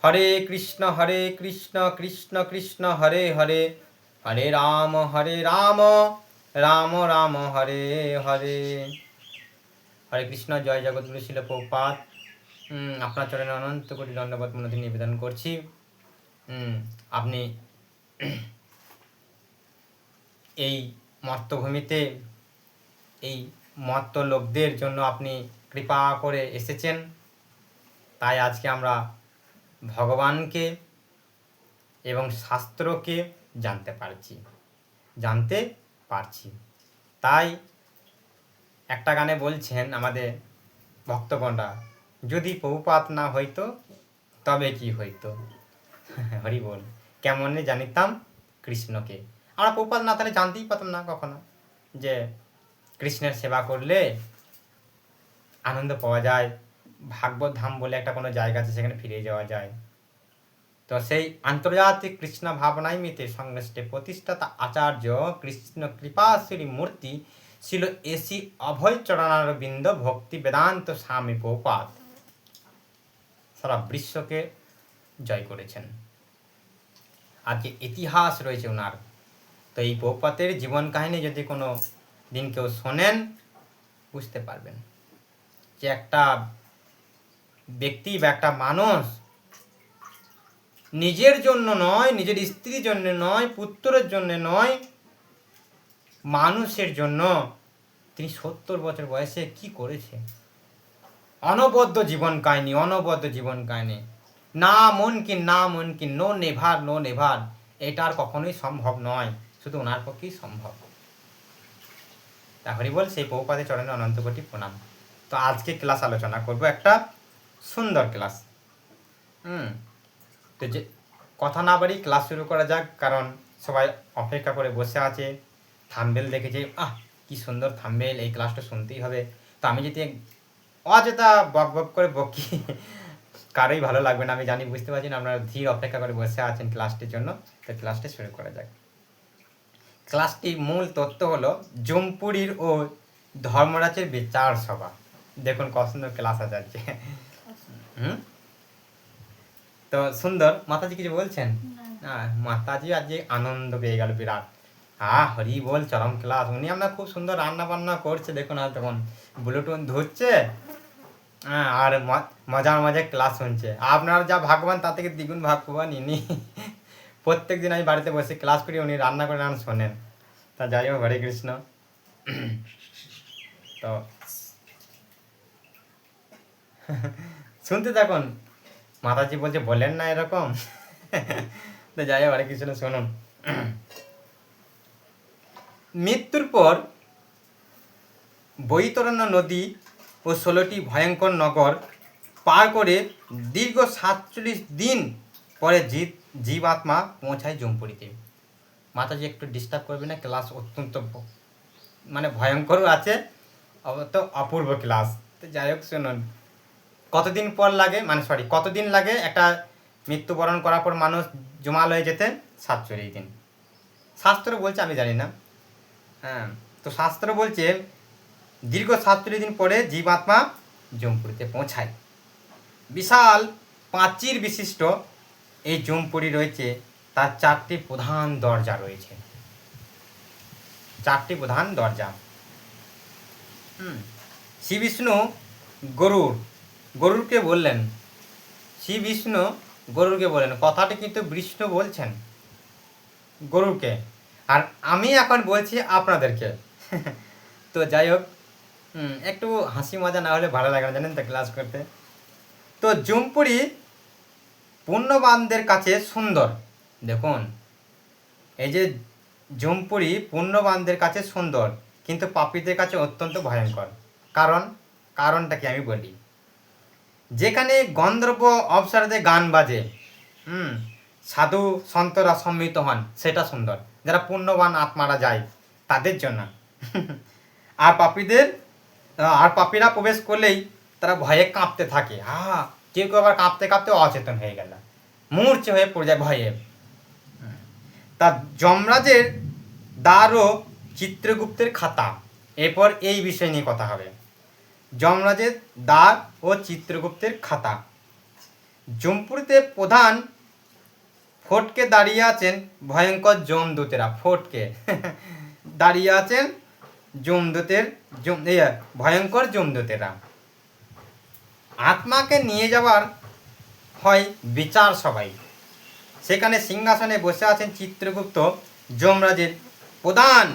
হরে কৃষ্ণ কৃষ্ণ কৃষ্ণ হরে হরে, হরে রাম রাম রাম হরে হরে। হরে কৃষ্ণ। জয় জগৎগুরু শিল প্রভুপাদ। আপনার চরণে অনন্ত কোটি দণ্ডবত মনোতি নিবেদন করছি। আপনি এই মর্তভূমিতে এই মর্ত লোকদের জন্য আপনি কৃপা করে এসেছেন, তাই আজকে আমরা ভগবানকে এবং শাস্ত্রকে জানতে পারছি। তাই একটা গানে বলছেন আমাদের ভক্তগণরা, যদি প্রভুপাত না হইতো তবে কি হইতো। হরি বল। কেমনে জানিতাম কৃষ্ণকে। আমরা প্রভুপাত না তাহলে জানতেই পারতাম না কখনো যে কৃষ্ণের সেবা করলে আনন্দ পাওয়া যায়, ভাগবত ধাম বলে একটা কোনো জায়গা আছে, সেখানে ফিরে যাওয়া যায়। তো সেই আন্তর্জাতিক কৃষ্ণ ভাবনাইমিতে সংশ্লিষ্ট প্রতিষ্ঠাতা আচার্য কৃষ্ণ কৃপাশ্রী মূর্তি ছিল এসি অভয় চরণারবিন্দ ভক্তি বেদান্ত স্বামী প্রভুপাদ সারা বিশ্বকে জয় করেছেন। আজকে ইতিহাস রয়েছে ওনার। তো এই প্রভুপাদের জীবন কাহিনী যদি কোনো দিন কেউ শোনেন, বুঝতে পারবেন যে একটা ব্যক্তি বা একটা মানুষ নিজের জন্য নয়, নিজের স্ত্রীর জন্য নয়, পুত্রের জন্য নয়, মানুষের জন্য তিনি 70 বছর বয়সে কি করেছে। অনবদ্য জীবন কাহিনী। না মুনকিন, নো নেভার, এটা আর কখনোই সম্ভব নয়, শুধু ওনার পক্ষেই সম্ভব। তাহলে বল সেই প্রভুপাদের চরণে অনন্ত কোটি প্রণাম। তো আজকে ক্লাস আলোচনা করব একটা সুন্দর ক্লাস। তো যে কথা না বাড়ি ক্লাস শুরু করা যাক, কারণ সবাই অপেক্ষা করে বসে আছে। থাম্বনেল দেখেছে, কি সুন্দর থাম্বনেল, এই ক্লাসটা শুনতেই হবে। তো আমি যদি অযথা বক করে বকি, কারোই ভালো লাগবে না, আমি জানি, বুঝতে পারছি না। আপনারা ধীর অপেক্ষা করে বসে আছেন ক্লাসটির জন্য। তো ক্লাসটি শুরু করা যাক। ক্লাসটির মূল তথ্য হলো জমপুরীর ও ধর্মরাজের বিচার সভা। দেখুন কত সুন্দর ক্লাস আছে আজকে। তো সুন্দর। মাতাজি কিছু বলছেন? মাতাজি আজকে আনন্দ পেয়ে গেল বিরাট। হরি বল, চরম ক্লাস। উনি আমরা খুব সুন্দর রান্না বান্না করছে, দেখুন। আর তখন ব্লুটুথ ধরছে, আর মজার ক্লাস শুনছে। আপনার যা ভাগ্যবান, তার থেকে দ্বিগুণ ভাগ্যবান ইনি। প্রত্যেক দিন আমি বাড়িতে বসে ক্লাস করি, উনি রান্না করে শোনেন। তা যাই হোক, হরে কৃষ্ণ। তো শুনতে থাকুন। মাতাজি বলছে বলেন না এরকম। তো যাই হোক, হরে কৃষ্ণ, শুনুন। মৃত্যুর পর বৈতরণ্য নদী ও 16টি ভয়ঙ্কর নগর পার করে দীর্ঘ 47 দিন পরে জীবাত্মা পৌঁছায় জমপুরিতে। মাতাজি একটু ডিস্টার্ব করবে না, ক্লাস অত্যন্ত ভয়ঙ্করও আছে, তো অপূর্ব ক্লাস। তো যাই হোক, শুনুন। কতদিন লাগে একটা মৃত্যুবরণ করার পর মানুষ জমালয়ে যেতে? 47 দিন। শাস্ত্র বলছে, আমি জানি না। তো শাস্ত্র বলছে দীর্ঘ 47 দিন পরে জীবাত্মা জমপুরিতে পৌঁছায়। বিশাল প্রাচীর বিশিষ্ট এই জমপুরি রয়েছে, তার 4টি প্রধান দরজা রয়েছে। 4টি প্রধান দরজা। শ্রী বিষ্ণু গরুরকে বললেন, শ্রী বিষ্ণু গরুরকে বললেন, কথাটি কিন্তু বিষ্ণু বলছেন গরুরকে, আর আমি এখন বলছি আপনাদেরকে। তো যাই হোক, একটু হাসি মজা না হলে ভালো লাগে না, জানেন তো, ক্লাস করতে। তো জমপুরি পুণ্যবানদের কাছে সুন্দর। দেখুন, এই যে জমপুরি পুণ্যবানদের কাছে সুন্দর, কিন্তু পাপীদের কাছে অত্যন্ত ভয়ঙ্কর। কারণটা কি আমি বলি। যেখানে গন্ধর্ব অপ্সরাদের গান বাজে, সাধু সন্তরা সম্মিলিত হন, সেটা সুন্দর। যারা পুণ্যবান আত্মারা যায় তাদের জন্য। আর পাপীরা প্রবেশ করলেই তারা ভয়ে কাঁপতে থাকে। কেউ আবার কাঁপতে কাঁপতে অচেতন হয়ে গেল, মূর্ছা হয়ে পড়ে যায় ভয়ে। তা যমরাজের দ্বার ও চিত্রগুপ্তের খাতা, এরপর এই বিষয় নিয়ে কথা হবে। যমরাজের দ্বার ও চিত্রগুপ্তের খাতা। জমপুরিতে প্রধান ফটকে দাঁড়িয়ে আছেন ভয়ঙ্কর যমদূতেরা। ফটকে দাঁড়িয়ে আছেন ভয়ঙ্কর যমদূতেরা। আত্মাকে নিয়ে যাওয়ার হয় বিচার সভায়। সেখানে সিংহাসনে বসে আছেন চিত্রগুপ্ত, যমরাজের প্রধান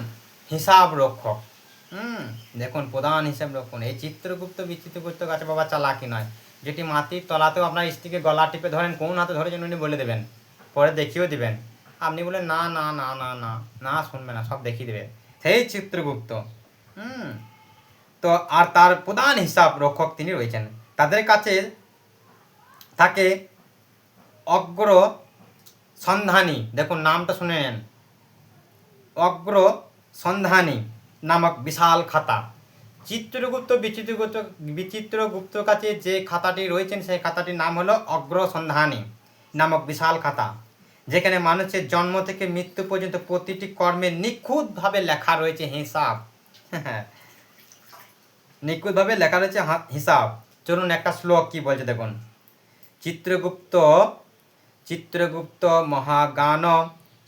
হিসাব রক্ষক। দেখুন, প্রধান হিসাব রক্ষণ এই চিত্রগুপ্ত বিচিত্রগুপ্ত কাছে বাবা চালাকি নয়, যেটি মাটির তলাতেও আপনার স্ত্রীকে গলা টিপে ধরেন, কোন হাতে ধরে যেন উনি বলে দেবেন, পরে দেখিয়েও দিবেন। আপনি বলেন না না না না না না, শুনবে না, সব দেখিয়ে দেবে, সেই চিত্রগুপ্ত। তো আর তার প্রধান হিসাব রক্ষক তিনি রয়েছেন। তাদের কাছে থাকে অগ্র সন্ধানী, দেখুন নামটা শুনে নেন, অগ্র সন্ধানী নামক বিশাল খাতা। বিচিত্রগুপ্ত কাছে যে খাতাটি রয়েছেন সেই খাতাটির নাম হলো অগ্র সন্ধানী নামক বিশাল খাতা, যেখানে মানুষের জন্ম থেকে মৃত্যু পর্যন্ত প্রতিটি কর্মের নিখুঁতভাবে লেখা রয়েছে হিসাব। নিখুঁতভাবে লেখা রয়েছে হিসাব। চলুন একটা শ্লোক কি বলছে দেখুন। চিত্রগুপ্ত মহাগান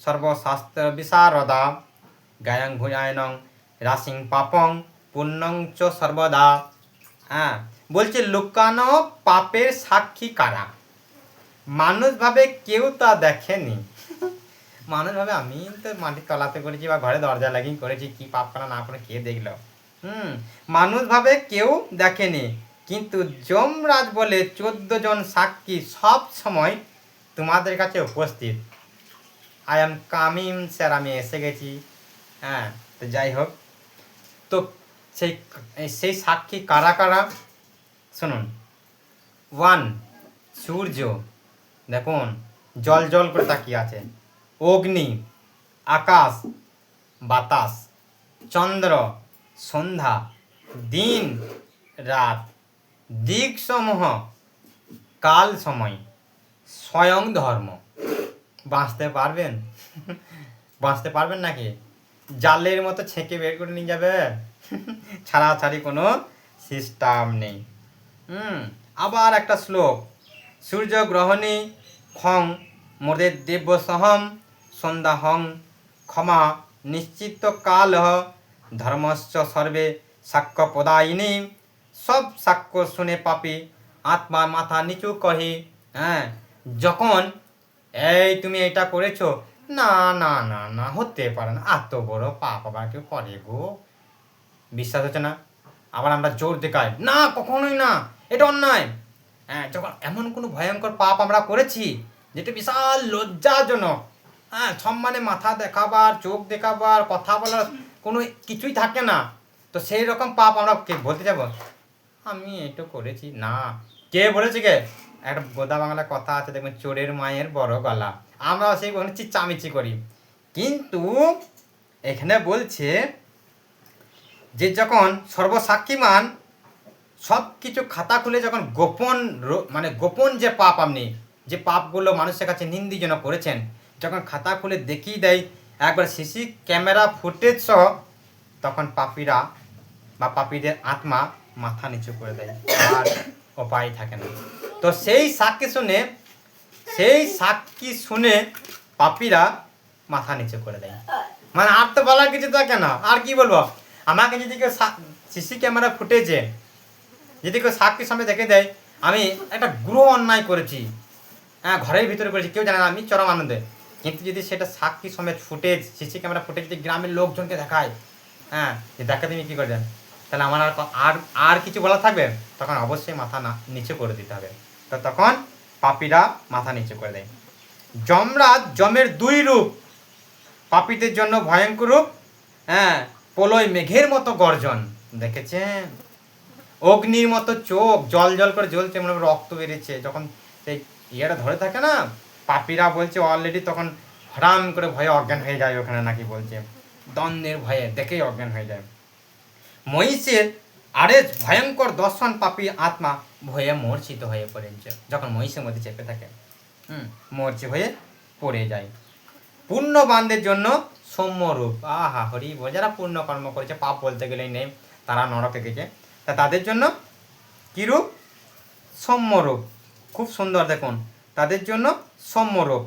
সর্বশাস্ত্র বিশারদা গায়ং ভুয়ায়নং রাশিং পাপং পুণ্যং চ সর্বদা। বলছে লুকানো পাপের সাক্ষী কারা? মানুষ ভাবে কেউ তা দেখেনি। মানুষ ভাবে আমি তো মাটির তলাতে করেছি বা ঘরে দরজা লাগিয়ে করেছি, কি পাপ করা না করে কে দেখলো? মানুষ ভাবে কেউ দেখেনি, কিন্তু যমরাজ বলে 14 জন সাক্ষী সব সময় তোমাদের কাছে উপস্থিত। আই এম কামিং স্যার, আমি এসে গেছি। তো যাই হোক, তো সেই সাক্ষী কারা কারা শুনুন। 1 সূর্য, দেখুন জল জল করে তাকিয়ে আছে। অগ্নি, আকাশ বাতাস, চন্দ্র সন্ধ্যা, দিন রাত, দিকসমূহ কাল সময়, স্বয়ং ধর্ম। বাঁচতে পারবেন? বাঁচতে পারবেন নাকি? জালের মতো ছেঁকে বের করে নিয়ে যাবে, ছাড়াছাড়ি কোনো সিস্টেম নেই। আবার একটা শ্লোক। সূর্য গ্রহণী খং মোদের দেব্য সহম সন্ধ্যা হং ক্ষমা নিশ্চিত কাল ধর্মশ্চ সর্বে সাক্ষ্য প্রদায়িনী। সব সাক্ষ্য শুনে পাপি আত্মা মাথা নিচু কহি। যখন এই তুমি এটা করেছো, না না না না হতে পারে না, এত বড় পাপ আবার কেউ করে গো? বিশ্বাস হচ্ছে না? আবার আমরা জোর দেখাই, না কখনোই না, এটা অন্যায়। যখন এমন কোনো ভয়ঙ্কর পাপ আমরা করেছি যেটা বিশাল লজ্জাজনক, সম্মানে মাথা দেখাবার, চোখ দেখাবার, কথা বলার কোনো কিছুই থাকে না, তো সেই রকম পাপ আমরা কে বলতে যাব আমি এটা করেছি? না। কে বলেছে? কে? একটা গোদা বাংলা কথা আছে দেখবেন, চোরের মায়ের বড় গলা। আমরা সেই চিচামিচি করি, কিন্তু এখানে বলছে যে যখন সর্বসাক্ষীমান সব কিছু খাতা খুলে যখন গোপন যে পাপ, আপনি যে পাপগুলো মানুষের কাছে নিন্দিজনক করেছেন, যখন খাতা খুলে দেখিয়ে দেয় একবার সিসি ক্যামেরা ফুটেজ সহ, তখন পাপীরা বা পাপীদের আত্মা মাথা নিচু করে দেয়, আর উপায় থাকে না। তো সেই সাক্ষী শুনে পাপীরা মাথা নিচু করে দেয়। মানে আর তো বলার কিছু থাকে না, আর কি বলবো? আমাকে যদি কেউ সিসি ক্যামেরা ফুটেজে যদি কেউ সাক্ষীর সামনে দেখে দেয় আমি একটা গৃহ অন্যায় করেছি, ঘরের ভিতরে করেছি, কেউ জানে না, আমি চরম আনন্দে। কিন্তু যদি সেটা সাক্ষী সমেত ফুটেজ, সিসি ক্যামেরা ফুটেজ যদি গ্রামের লোকজনকে দেখায়, যে দেখা তুমি কী করবেন, তাহলে আমার আর কিছু বলা থাকবে? তখন অবশ্যই মাথা নিচু করে দিতে হবে। তো তখন পাপীরা মাথা নিচু করে দেয়। যমরাজ, যমের 2 রূপ, পাপীদের জন্য ভয়ঙ্কর রূপ, প্রলয় মেঘের মতো গর্জন, দেখেছেন? অগ্নির মতো চোখ, জল জল করে জ্বলছে, মনে রক্ত বেরিয়েছে। যখন সেই ইয়েটা ধরে থাকে না, পাপীরা বলছে অলরেডি তখন হঠাৎ করে ভয়ে অজ্ঞান হয়ে যায়, ওখানে নাকি বলছে দ্বন্দ্বের ভয়ে দেখেই অজ্ঞান হয়ে যায়। মহিষের আরে ভয়ঙ্কর দর্শন পাপী আত্মা ভয়ে মূর্ছিত হয়ে পড়েছে, যখন মহিষের মধ্যে চেপে থাকে, মূর্ছি হয়ে পড়ে যায়। পুণ্যবানদের জন্য সৌম্য রূপ, আহা হরি বল, যারা পুণ্য কর্ম করেছে, পাপ বলতে গেলেই নেই, তারা নরকে গেছে, তা তাদের জন্য কী রূপ? সৌম্য রূপ। খুব সুন্দর দেখুন, তাদের জন্য সৌম্যরূপ,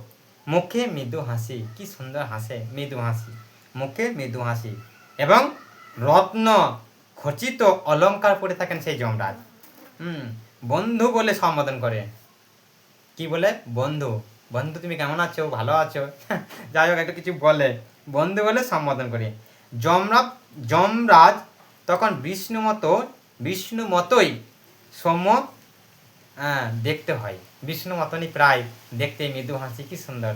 মুখে মৃদু হাসি, কি সুন্দর হাসে, মৃদু হাসি, মুখে মৃদু হাসি, এবং রত্ন খচিত অলংকার পরে থাকেন সেই যমরাজ। বন্ধু বলে সম্বোধন করে, কি বলে? বন্ধু, বন্ধু তুমি কেমন আছো, ভালো আছো, যাই হোক একটা কিছু বলে, বন্ধু বলে সম্বোধন করে। যমরাজ তখন বিষ্ণু মতোই সৌম্য দেখতে হয়, বিষ্ণু মতনই প্রায় দেখতে, মৃদু হাসি, কি সুন্দর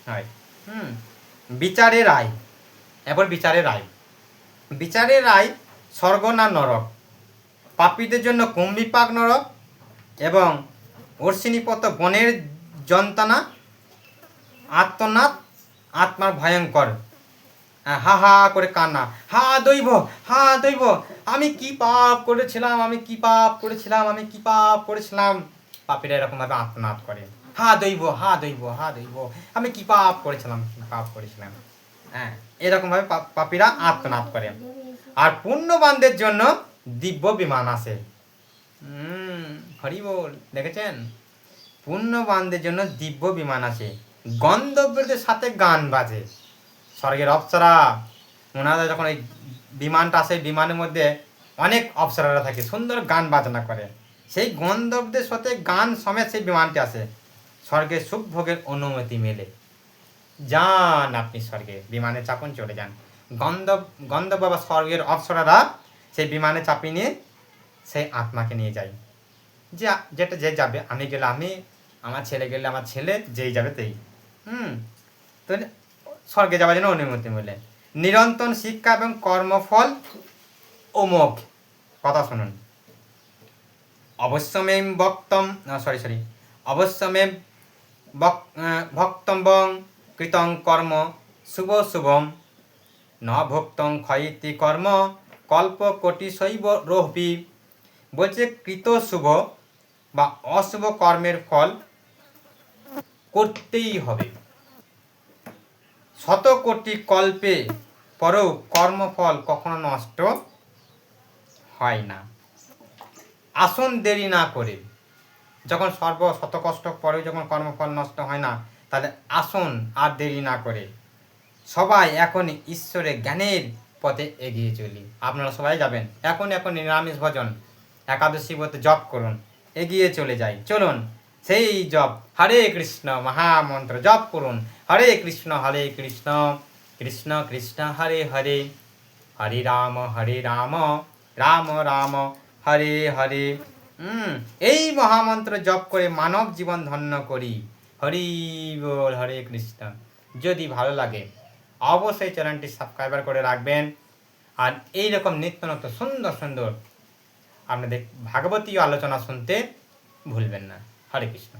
হয়। বিচারে রায়, এবার বিচারে রায় স্বর্গ না নরক, পাপীদের জন্য কুম্ভিপাক নরক, এবং অশ্বিনীপত বনের যন্ত্রণা, আত্মনাদ আত্মার ভয়ঙ্কর, হা হা করে কান্না, হা দৈব, হা দৈব, আমি কি পাপ করেছিলাম, আমি কি পাপ করেছিলাম, আমি কি পাপ করেছিলাম। পাপীরা এরকমভাবে আত্মনাদ করে, হা দৈব, হা দৈব, হা দৈব, আমি কি পাপ করেছিলাম, কি পাপ করেছিলাম। এরকমভাবে পাপীরা আত্মনাদ করে। আর পুণ্যবানদের জন্য দিব্য বিমান আসে। হরি বল, দেখেছেন? পুণ্যবানদের জন্য দিব্য বিমান আসে, গন্ধর্বদের সাথে গান বাজে। স্বর্গের অপ্সরা, ওনারা যখন এই বিমানটা আসে, বিমানের মধ্যে অনেক অপ্সরারা থাকে, সুন্দর গান বাজনা করে, সেই গন্ধর্বদের সাথে গান সমেত সেই বিমানটি আসে। স্বর্গের সুখ ভোগের অনুমতি মেলে। যান আপনি স্বর্গে, বিমানে চাপুন, চলে যান। গন্ধর্ব বা স্বর্গের অপ্সরারা সেই বিমানে চাপিয়ে নিয়ে সেই আত্মাকে নিয়ে যায়। যেটা যে যাবে, আমি গেলে আমি, আমার ছেলে গেলে আমার ছেলে, যেই যাবে তেই। তো স্বর্গে যাওয়ার জন্য অনুমতি মেলে। নিরন্তর শিক্ষা এবং কর্মফল অমোঘ। কথা শুনুন। অবশ্যমেব ভক্তব্যং কৃতং কর্ম শুভ শুভম ন ভক্তং ক্ষয়িতি কর্ম কল্প কোটি শৈব রোহবি। বলছে কৃত শুভ বা অশুভ কর্মের ফল করতেই হবে। শত কোটি কল্পে পরেও কর্মফল কখনো নষ্ট হয় না। আসুন দেরি না করে, যখন শত কষ্ট পরেও যখন কর্মফল নষ্ট হয় না, তাহলে আসুন আর দেরি না করে সবাই এখন ঈশ্বরের জ্ঞানের পথে এগিয়ে চলি। আপনারা সবাই যাবেন এখন নিরামিষ ভোজন একাদশী ব্রত জপ করুন, এগিয়ে চলে যাই। চলুন সেই জপ, হরে কৃষ্ণ মহামন্ত্র জপ করুন। হরে কৃষ্ণ কৃষ্ণ কৃষ্ণ হরে হরে, হরে রাম রাম রাম হরে হরে। এই মহামন্ত্র জপ করে মানব জীবন ধন্য করি। হরি বল, হরে কৃষ্ণ। যদি ভালো লাগে অবশ্যই চ্যানেলটি সাবস্ক্রাইবার করে রাখবেন। আর এইরকম নিত্য নতুন সুন্দর সুন্দর আপনাদের ভাগবতীয় আলোচনা শুনতে ভুলবেন না। হরে কৃষ্ণ।